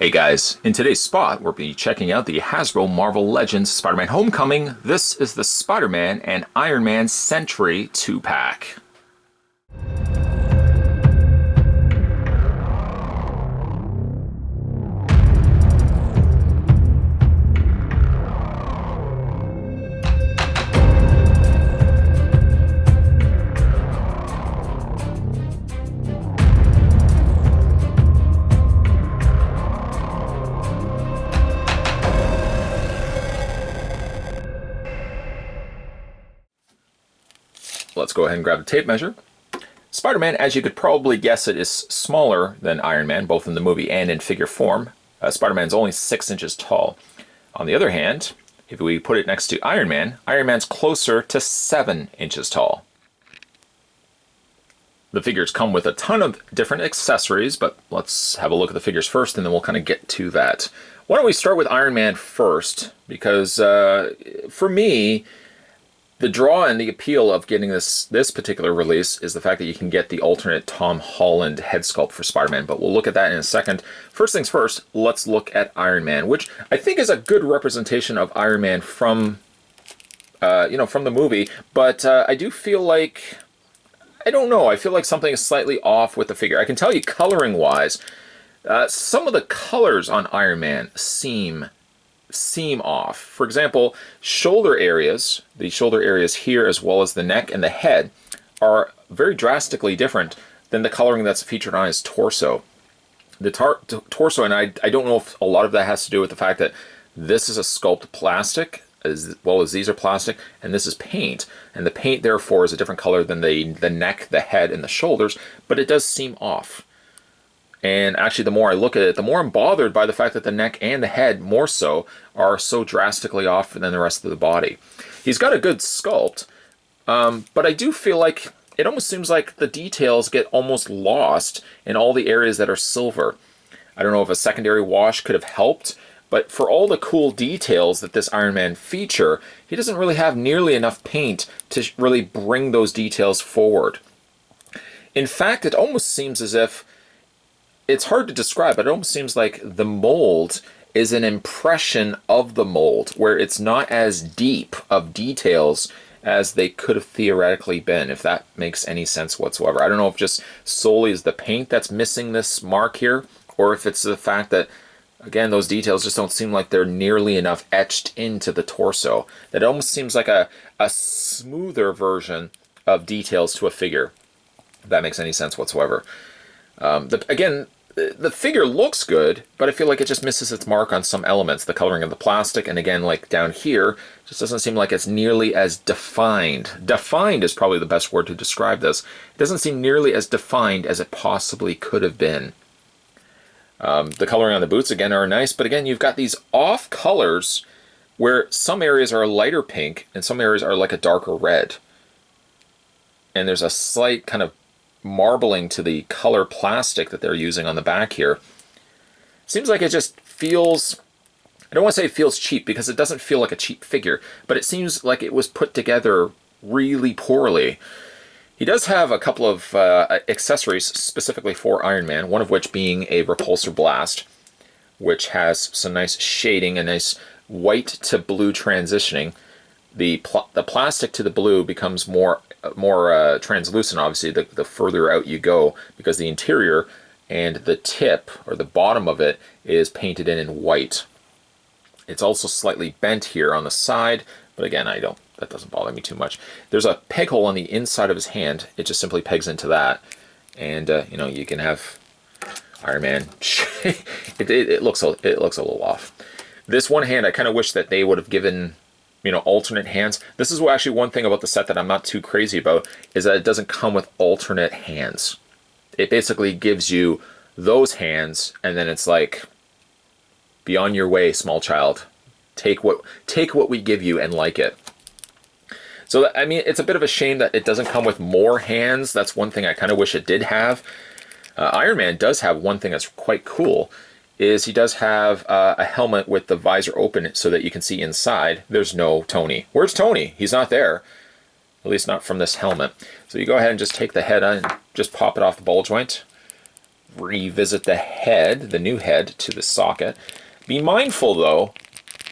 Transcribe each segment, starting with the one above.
Hey guys, in today's spot, we'll be checking out the Hasbro Marvel Legends Spider-Man Homecoming. This is the Spider-Man and Iron Man Sentry 2-pack. Let's go ahead and grab a tape measure. Spider-Man, as you could probably guess it, is smaller than Iron Man, both in the movie and in figure form. Spider-Man's only 6 inches tall. On the other hand, if we put it next to Iron Man's closer to 7 inches tall. The figures come with a ton of different accessories, but let's have a look at the figures first, and then we'll kind of get to that. Why don't we start with Iron Man first, because for me, the draw and the appeal of getting this particular release is the fact that you can get the alternate Tom Holland head sculpt for Spider-Man, but we'll look at that in a second. First things first, let's look at Iron Man, which I think is a good representation of Iron Man from the movie, but I do feel like, I don't know, I feel like something is slightly off with the figure. I can tell you coloring-wise, some of the colors on Iron Man seem off. For example, shoulder areas, the shoulder areas here as well as the neck and the head are very drastically different than the coloring that's featured on his torso. The torso, and I don't know if a lot of that has to do with the fact that this is a sculpt plastic as well as these are plastic, and this is paint, and the paint therefore is a different color than the neck, the head, and the shoulders, but it does seem off. And actually, the more I look at it, the more I'm bothered by the fact that the neck and the head, more so, are so drastically off than the rest of the body. He's got a good sculpt, but I do feel like it almost seems like the details get almost lost in all the areas that are silver. I don't know if a secondary wash could have helped, but for all the cool details that this Iron Man feature, he doesn't really have nearly enough paint to really bring those details forward. In fact, it almost seems as if, it's hard to describe, but it almost seems like the mold is an impression of the mold, where it's not as deep of details as they could have theoretically been, if that makes any sense whatsoever. I don't know if just solely is the paint that's missing this mark here, or if it's the fact that, again, those details just don't seem like they're nearly enough etched into the torso. That it almost seems like a smoother version of details to a figure, if that makes any sense whatsoever. Again, the figure looks good, but I feel like it just misses its mark on some elements. The coloring of the plastic, and again, like down here, just doesn't seem like it's nearly as defined. Defined is probably the best word to describe this. It doesn't seem nearly as defined as it possibly could have been. The coloring on the boots, again, are nice, but again, you've got these off colors where some areas are a lighter pink and some areas are like a darker red. And there's a slight kind of marbling to the color plastic that they're using on the back here. Seems like it just feels, I don't want to say it feels cheap, because it doesn't feel like a cheap figure, but it seems like it was put together really poorly. He does have a couple of accessories specifically for Iron Man, one of which being a repulsor blast, which has some nice shading, a nice white to blue transitioning. The plastic to the blue becomes more translucent, obviously, the further out you go, because the interior and the tip, or the bottom of it, is painted in white. It's also slightly bent here on the side, but again, that doesn't bother me too much. There's a peg hole on the inside of his hand. It just simply pegs into that, and you can have Iron Man. it looks a little off. This one hand, I kind of wish that they would have given alternate hands. This is actually one thing about the set that I'm not too crazy about, is that it doesn't come with alternate hands. It basically gives you those hands, and then it's like, be on your way, small child. Take what we give you and like it. So, I mean, it's a bit of a shame that it doesn't come with more hands. That's one thing I kind of wish it did have. Iron Man does have one thing that's quite cool, is he does have a helmet with the visor open so that you can see inside. There's no Tony. Where's Tony? He's not there. At least not from this helmet. So you go ahead and just take the head and just pop it off the ball joint. revisit the head, the new head, to the socket. Be mindful, though,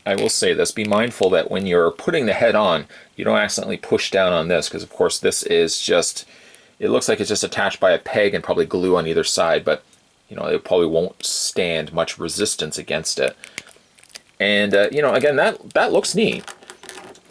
I will say this, be mindful that when you're putting the head on, you don't accidentally push down on this, because of course this is just, it looks like it's just attached by a peg and probably glue on either side, but you know, it probably won't stand much resistance against it. And you know, again, that looks neat,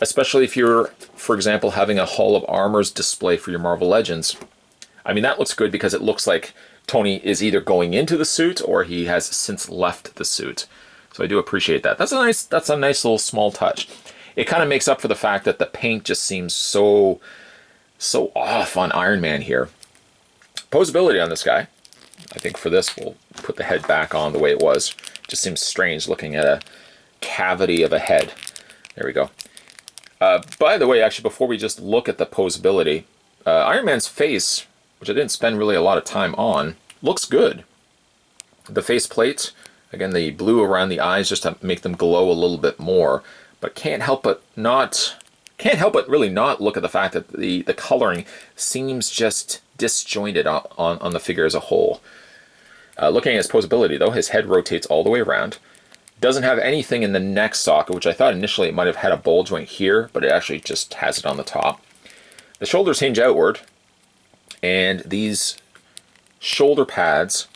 especially if you're, for example, having a Hall of Armors display for your Marvel Legends. I mean, that looks good because it looks like Tony is either going into the suit or he has since left the suit. So I do appreciate that. That's a nice little small touch. It kind of makes up for the fact that the paint just seems so off on Iron Man here. Poseability on this guy. I think for this, we'll put the head back on the way it was. Just seems strange looking at a cavity of a head. There we go. By the way, actually, before we just look at the poseability, Iron Man's face, which I didn't spend really a lot of time on, looks good. The face plate, again, the blue around the eyes just to make them glow a little bit more, but can't help but really not look at the fact that the coloring seems just disjointed on the figure as a whole. Looking at his poseability, though, his head rotates all the way around. Doesn't have anything in the neck socket, which I thought initially it might have had a ball joint here, but it actually just has it on the top. The shoulders hinge outward, and these shoulder pads,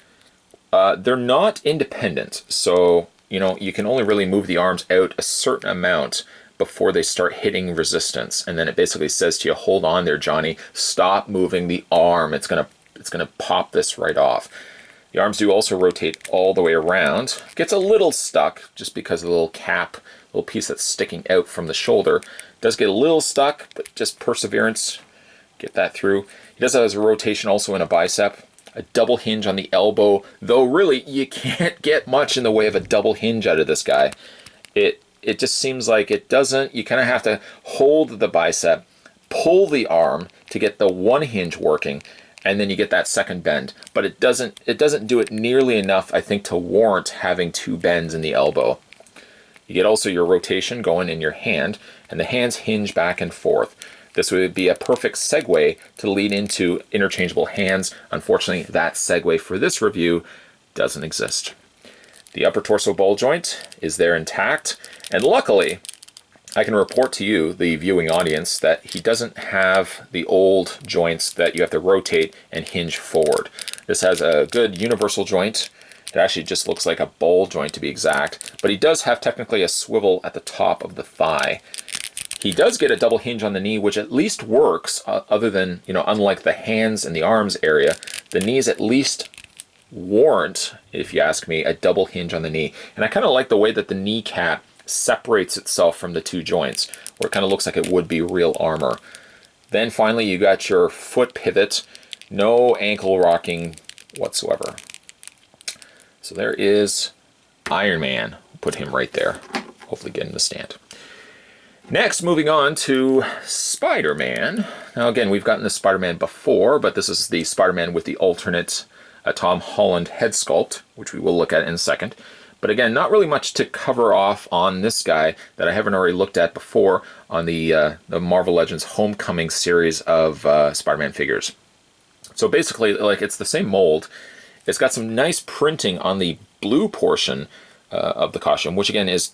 they're not independent, so you know, you can only really move the arms out a certain amount before they start hitting resistance, and then it basically says to you, hold on there, Johnny, stop moving the arm, it's gonna pop this right off. The arms do also rotate all the way around. Gets a little stuck just because of the little cap, little piece that's sticking out from the shoulder. Does get a little stuck, but just perseverance, get that through. He does have a rotation also in a bicep. A double hinge on the elbow, though really you can't get much in the way of a double hinge out of this guy. It just seems like it doesn't, you kind of have to hold the bicep, pull the arm to get the one hinge working, and then you get that second bend. But it doesn't do it nearly enough, I think, to warrant having two bends in the elbow. You get also your rotation going in your hand, and the hands hinge back and forth. This would be a perfect segue to lead into interchangeable hands. Unfortunately, that segue for this review doesn't exist. The upper torso ball joint is there intact, and luckily, I can report to you, the viewing audience, that he doesn't have the old joints that you have to rotate and hinge forward. This has a good universal joint. It actually just looks like a ball joint to be exact, but he does have technically a swivel at the top of the thigh. He does get a double hinge on the knee, which at least works, other than, you know, unlike the hands and the arms area, the knees at least warrant, if you ask me, a double hinge on the knee. And I kind of like the way that the kneecap separates itself from the two joints, where it kind of looks like it would be real armor. Then finally you got your foot pivot, no ankle rocking whatsoever. So there is Iron Man. Put him right there. Hopefully get in the stand. Next, moving on to Spider-Man. Now again, we've gotten the Spider-Man before, but this is the Spider-Man with the alternate Tom Holland head sculpt, which we will look at in a second. But again, not really much to cover off on this guy that I haven't already looked at before on the Marvel Legends Homecoming series of Spider-Man figures. So basically, like, it's the same mold. It's got some nice printing on the blue portion of the costume, which again is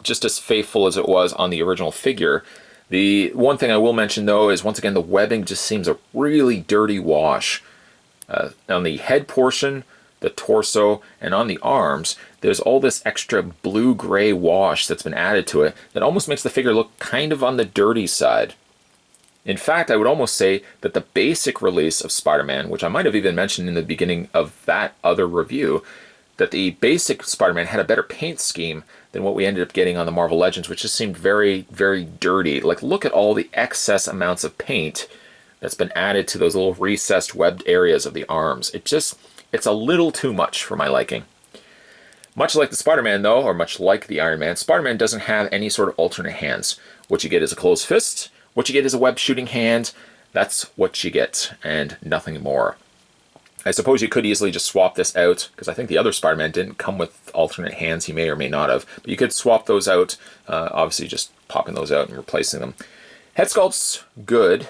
just as faithful as it was on the original figure. The one thing I will mention, though, is once again the webbing just seems a really dirty wash. On the head portion, the torso, and on the arms, there's all this extra blue-gray wash that's been added to it that almost makes the figure look kind of on the dirty side. In fact, I would almost say that the basic release of Spider-Man, which I might have even mentioned in the beginning of that other review, that the basic Spider-Man had a better paint scheme than what we ended up getting on the Marvel Legends, which just seemed very, very dirty. Like, look at all the excess amounts of paint that's been added to those little recessed webbed areas of the arms. It's a little too much for my liking. Much like the Spider-Man, though, or much like the Iron Man, Spider-Man doesn't have any sort of alternate hands. What you get is a closed fist. What you get is a web shooting hand. That's what you get, and nothing more. I suppose you could easily just swap this out, because I think the other Spider-Man didn't come with alternate hands. He may or may not have. But you could swap those out, obviously just popping those out and replacing them. Head sculpt's good.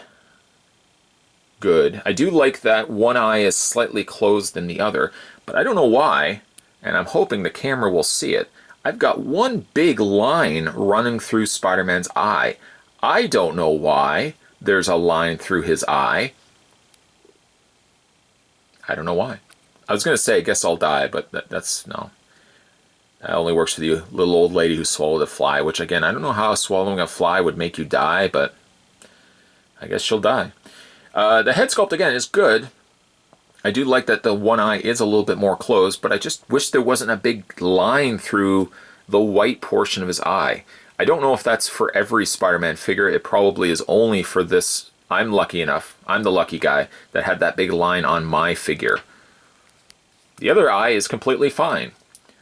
good. I do like that one eye is slightly closed than the other, but I don't know why, and I'm hoping the camera will see it. I've got one big line running through Spider-Man's eye. I don't know why there's a line through his eye. I don't know why. I was going to say, I guess I'll die, but that's no. That only works for the little old lady who swallowed a fly, which again, I don't know how swallowing a fly would make you die, but I guess she'll die. The head sculpt, again, is good. I do like that the one eye is a little bit more closed, but I just wish there wasn't a big line through the white portion of his eye. I don't know if that's for every Spider-Man figure. It probably is only for this. I'm lucky enough. I'm the lucky guy that had that big line on my figure. The other eye is completely fine,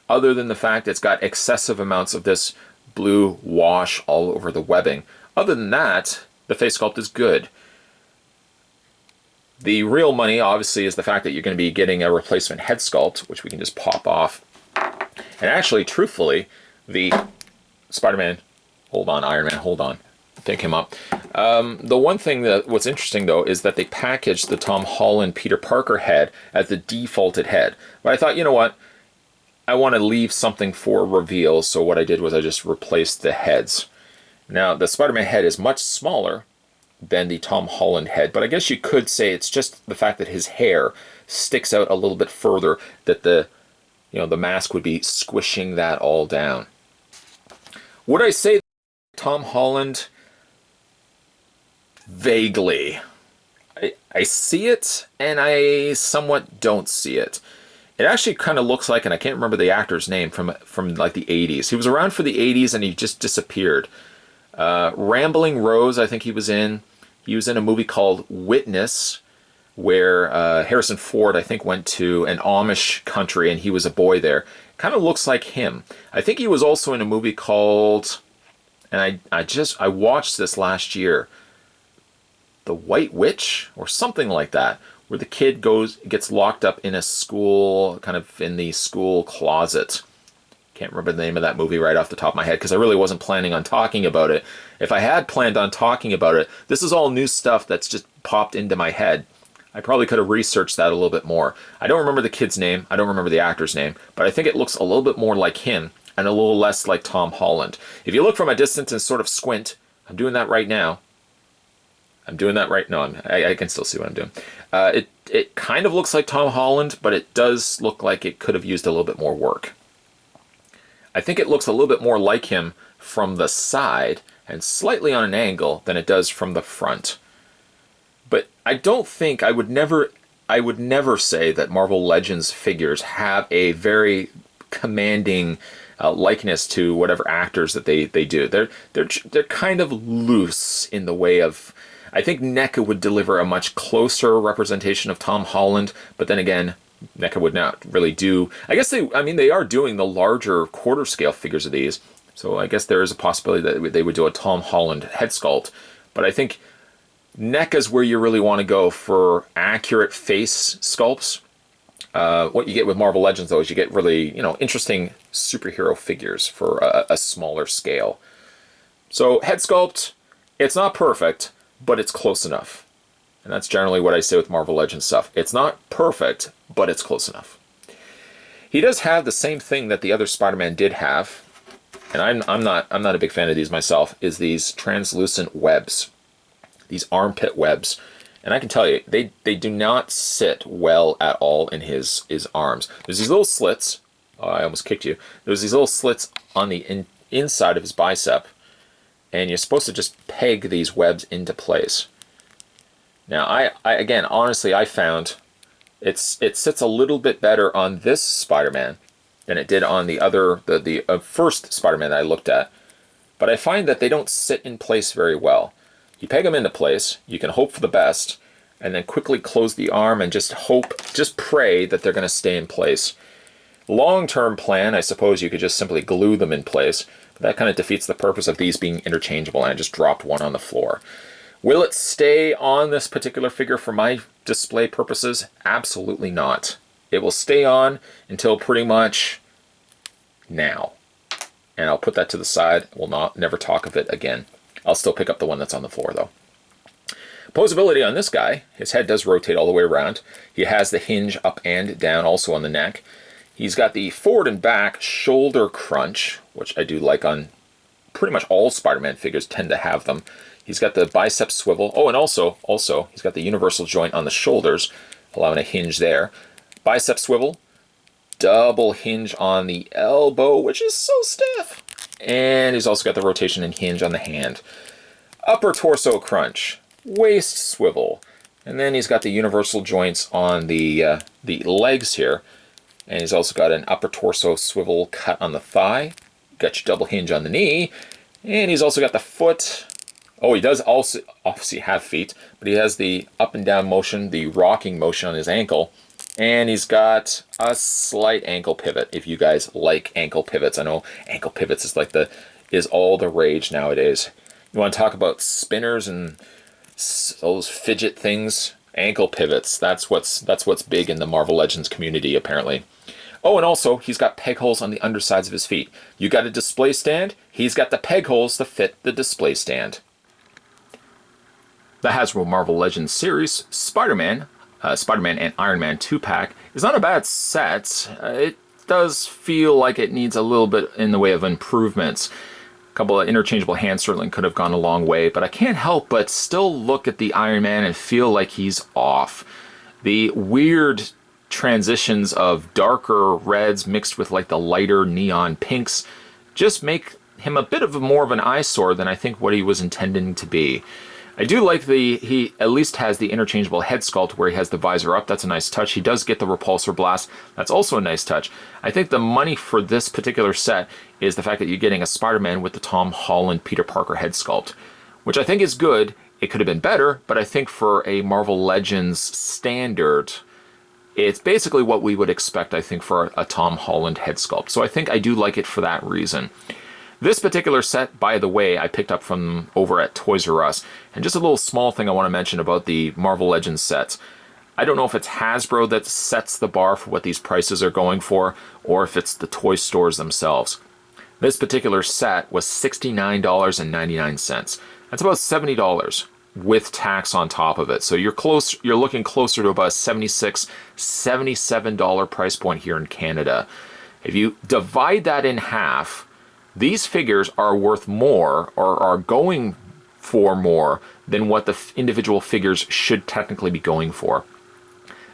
other than the fact it's got excessive amounts of this blue wash all over the webbing. Other than that, the face sculpt is good. The real money, obviously, is the fact that you're going to be getting a replacement head sculpt, which we can just pop off. And actually, truthfully, the Spider-Man, hold on, Iron Man, hold on, pick him up. The one thing what's interesting, though, is that they packaged the Tom Holland Peter Parker head as the defaulted head. But I thought, you know what? I want to leave something for reveal, so what I did was I just replaced the heads. Now, the Spider-Man head is much smaller than the Tom Holland head, but I guess you could say it's just the fact that his hair sticks out a little bit further, that the mask would be squishing that all down. Would I say Tom Holland? Vaguely. I see it, and I somewhat don't see it. It actually kind of looks like, and I can't remember the actor's name, from like the 80s. He was around for the 80s, and he just disappeared. Rambling Rose, I think he was in. He was in a movie called Witness, where Harrison Ford, I think, went to an Amish country, and he was a boy there. Kind of looks like him. I think he was also in a movie called, and I watched this last year, The White Witch, or something like that, where the kid gets locked up in a school, kind of in the school closet. Can't remember the name of that movie right off the top of my head, because I really wasn't planning on talking about it. If I had planned on talking about it, this is all new stuff that's just popped into my head. I probably could have researched that a little bit more. I don't remember the kid's name, I don't remember the actor's name, but I think it looks a little bit more like him, and a little less like Tom Holland. If you look from a distance and sort of squint, I'm doing that right now. No, I can still see what I'm doing. It kind of looks like Tom Holland, but it does look like it could have used a little bit more work. I think it looks a little bit more like him from the side and slightly on an angle than it does from the front. But I don't think, I would never say that Marvel Legends figures have a very commanding likeness to whatever actors that they do. They're kind of loose in the way of, I think NECA would deliver a much closer representation of Tom Holland, but then again, NECA would not really do, I guess they are doing the larger quarter scale figures of these, so I guess there is a possibility that they would do a Tom Holland head sculpt, but I think NECA's where you really want to go for accurate face sculpts. What you get with Marvel Legends, though, is you get really, interesting superhero figures for a smaller scale. So head sculpt, it's not perfect, but it's close enough. And that's generally what I say with Marvel Legends stuff. It's not perfect, but it's close enough. He does have the same thing that the other Spider-Man did have, and I'm not a big fan of these myself, is these translucent webs. These armpit webs. And I can tell you, they do not sit well at all in his arms. There's these little slits. Oh, I almost kicked you. There's these little slits on the inside of his bicep, and you're supposed to just peg these webs into place. Now, I again, honestly, I found it sits a little bit better on this Spider-Man than it did on the first Spider-Man that I looked at. But I find that they don't sit in place very well. You peg them into place, you can hope for the best, and then quickly close the arm and just pray that they're going to stay in place. Long-term plan, I suppose you could just simply glue them in place, but that kind of defeats the purpose of these being interchangeable, and I just dropped one on the floor. Will it stay on this particular figure for my display purposes? Absolutely not. It will stay on until pretty much now. And I'll put that to the side. We'll never talk of it again. I'll still pick up the one that's on the floor, though. Poseability on this guy, his head does rotate all the way around. He has the hinge up and down also on the neck. He's got the forward and back shoulder crunch, which I do like on pretty much all Spider-Man figures tend to have them. He's got the bicep swivel. Oh, and also he's got the universal joint on the shoulders, allowing a hinge there. Bicep swivel, double hinge on the elbow, which is so stiff. And he's also got the rotation and hinge on the hand. Upper torso crunch, waist swivel, and then he's got the universal joints on the legs here. And he's also got an upper torso swivel cut on the thigh. Got your double hinge on the knee. And he's also got the foot. Oh, he does also obviously have feet, but he has the up and down motion, the rocking motion on his ankle. And he's got a slight ankle pivot, if you guys like ankle pivots. I know ankle pivots is all the rage nowadays. You want to talk about spinners and those fidget things? Ankle pivots. That's what's big in the Marvel Legends community, apparently. Oh, and also, he's got peg holes on the undersides of his feet. You got a display stand? He's got the peg holes to fit the display stand. The Hasbro Marvel Legends series, Spider-Man and Iron Man 2-pack, is not a bad set. It does feel like it needs a little bit in the way of improvements. A couple of interchangeable hands certainly could have gone a long way, but I can't help but still look at the Iron Man and feel like he's off. The weird transitions of darker reds mixed with like the lighter neon pinks just make him a bit of more of an eyesore than I think what he was intending to be. I do like he at least has the interchangeable head sculpt where he has the visor up. That's a nice touch. He does get the repulsor blast. That's also a nice touch. I think the money for this particular set is the fact that you're getting a Spider-Man with the Tom Holland Peter Parker head sculpt, which I think is good. It could have been better, but I think for a Marvel Legends standard, it's basically what we would expect, I think, for a Tom Holland head sculpt. So I think I do like it for that reason. This particular set, by the way, I picked up from over at Toys R Us. And just a little small thing I want to mention about the Marvel Legends sets. I don't know if it's Hasbro that sets the bar for what these prices are going for, or if it's the toy stores themselves. This particular set was $69.99. That's about $70 with tax on top of it. So you're looking closer to about a $76, $77 price point here in Canada. If you divide that in half, these figures are worth more, or are going for more, than what the individual figures should technically be going for.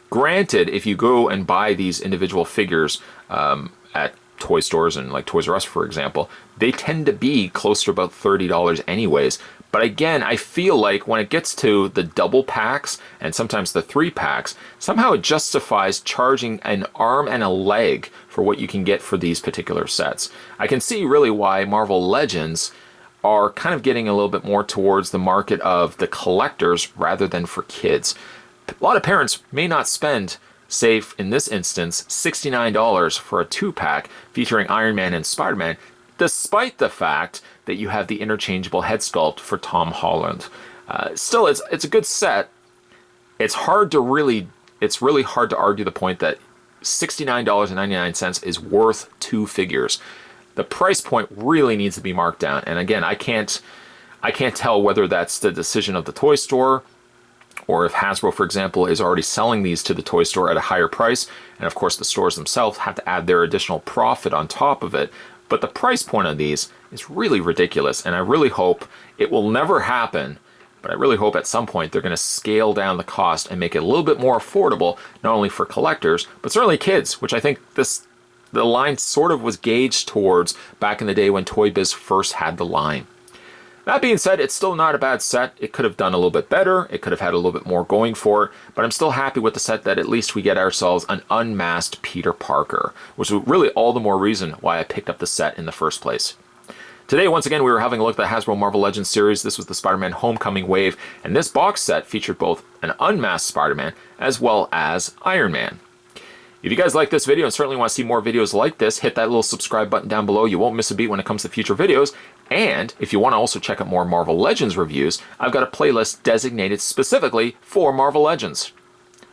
Granted, if you go and buy these individual figures at toy stores and like Toys R Us, for example, they tend to be close to about $30 anyways. But again, I feel like when it gets to the double packs and sometimes the 3-packs, somehow it justifies charging an arm and a leg for what you can get for these particular sets. I can see really why Marvel Legends are kind of getting a little bit more towards the market of the collectors rather than for kids. A lot of parents may not spend, say in this instance, $69 for a 2-pack featuring Iron Man and Spider-Man, despite the fact that you have the interchangeable head sculpt for Tom Holland. Still, it's a good set. It's really hard to argue the point that $69.99 is worth 2 figures. The price point really needs to be marked down. And again, I can't tell whether that's the decision of the toy store, or if Hasbro, for example, is already selling these to the toy store at a higher price. And of course, the stores themselves have to add their additional profit on top of it. But the price point on these is really ridiculous, and I really hope it will never happen, but I really hope at some point they're going to scale down the cost and make it a little bit more affordable, not only for collectors, but certainly kids, which I think the line sort of was gauged towards back in the day when Toy Biz first had the line. That being said, it's still not a bad set. It could have done a little bit better. It could have had a little bit more going for it, but I'm still happy with the set that at least we get ourselves an unmasked Peter Parker, which is really all the more reason why I picked up the set in the first place. Today, once again, we were having a look at the Hasbro Marvel Legends series. This was the Spider-Man Homecoming Wave, and this box set featured both an unmasked Spider-Man as well as Iron Man. If you guys like this video and certainly want to see more videos like this, hit that little subscribe button down below. You won't miss a beat when it comes to future videos. And if you want to also check out more Marvel Legends reviews, I've got a playlist designated specifically for Marvel Legends.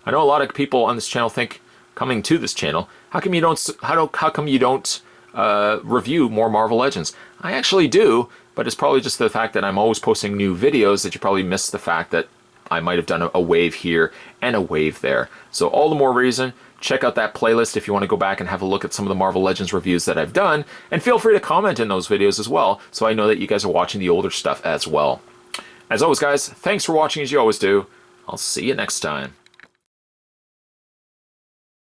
I know a lot of people on this channel think, coming to this channel, how come you don't review more Marvel Legends? I actually do, but it's probably just the fact that I'm always posting new videos that you probably missed the fact that I might have done a wave here and a wave there. So all the more reason, check out that playlist if you want to go back and have a look at some of the Marvel Legends reviews that I've done, and feel free to comment in those videos as well, so I know that you guys are watching the older stuff as well. As always, guys, thanks for watching as you always do. I'll see you next time.